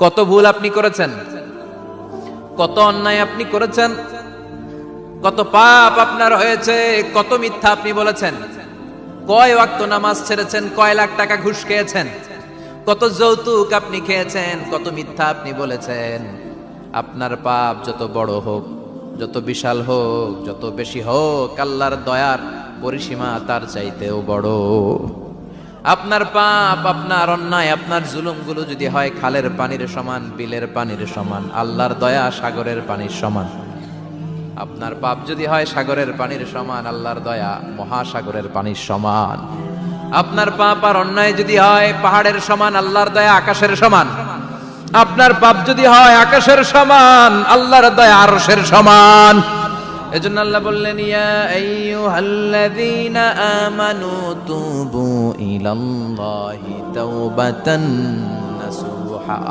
কত ভুল আপনি করেছেন, কত অন্যায় আপনি করেছেন, কত পাপ আপনার হয়েছে, কত মিথ্যা আপনি বলেছেন, কয় ওয়াক্ত নামাজ ছেড়েছেন, কয় লাখ টাকা ঘুষ খেয়েছেন, কত যৌতুক আপনি খেয়েছেন, কত মিথ্যা আপনি বলেছেন। আপনার পাপ যত বড় হোক, যত বিশাল হোক, যত বেশি হোক, আল্লাহর দয়ার পরিসীমা তার চাইতেও বড়। আপনার পাপ, আপনার অন্যায়, আপনার জুলুমগুলো যদি হয় খালের পানির সমান, বিলের পানির সমান, আল্লাহর দয়া সাগরের পানির সমান। আপনার পাপ যদি হয় সাগরের পানির সমান, আল্লাহর দয়া মহাসাগরের পানির সমান। আপনার পাপ আর অন্যায় যদি হয় পাহাড়ের সমান, আল্লাহর দয়া আকাশের সমান। আপনার পাপ যদি হয় আকাশের সমান, আল্লাহর দয়া আরশের সমান। এজন্য আল্লাহ বললেন, ইয়া আইয়ুহাল্লাযীনা আমানু তুবু ইলাল্লাহি তাওবাতান